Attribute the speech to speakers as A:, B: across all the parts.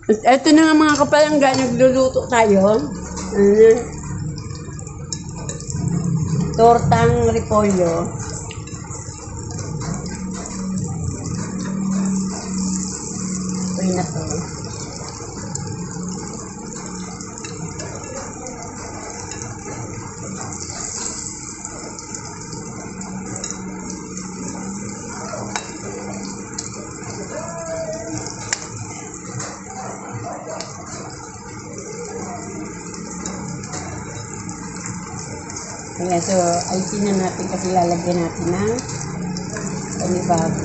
A: At eto na nga mga kapalangga, nagluluto tayo. Tortang repolyo. Ito na to. Kaya so, ayusin na natin kasi lalagyan natin ng panibago.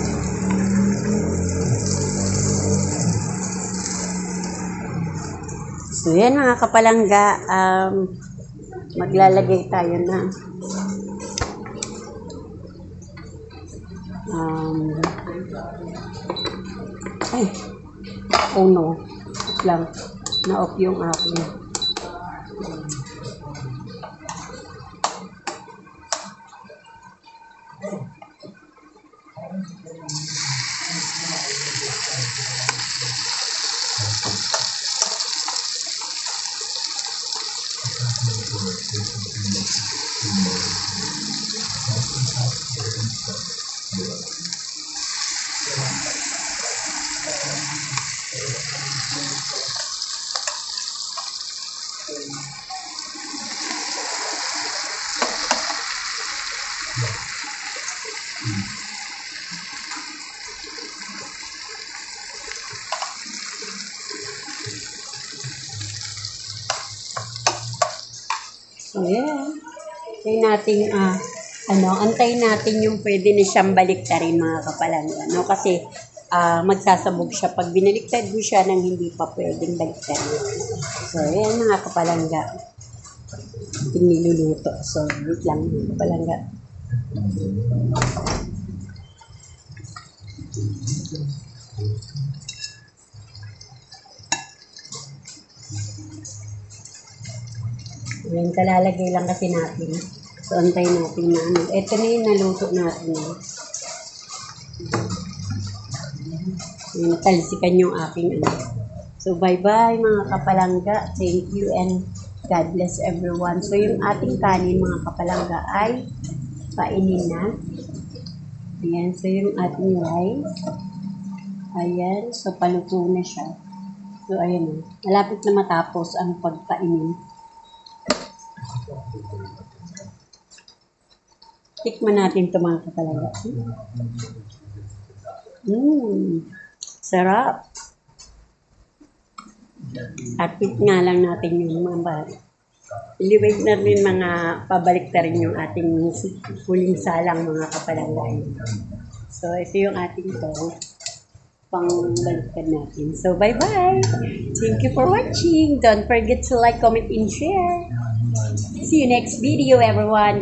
A: So, yan mga kapalangga, maglalagay tayo na oh no, lang, na-off yung akin. So, yeah. Antayin natin yung pwede na siyang baliktarin mga kapalangga. No? Kasi, magsasabog siya. Pag binaliktad mo siya nang hindi pa pwedeng baliktarin. So, yan mga kapalangga. Ating niluluto. So, wait lang mga kapalangga. Yan, kalalagay lang kasi natin. So, antayin natin na ano. Ito na yung naluto natin. Natalsikan yung aking ano. So, bye-bye mga kapalangga. Thank you and God bless everyone. So, yung ating kanin mga kapalangga ay kainin na. Ayan. So, yung ating rice. Ayan. So, paluto na siya. So, ayan. Malapit na matapos ang pagkainin. Tikman natin ito mga kapalangga. Sarap. At nga lang natin yung mga iliwag na rin mga pabalik na rin yung ating huling salang mga kapalangga. So, ito yung ating to pang baliktad natin. So, bye-bye! Thank you for watching. Don't forget to like, comment, and share. See you next video, everyone.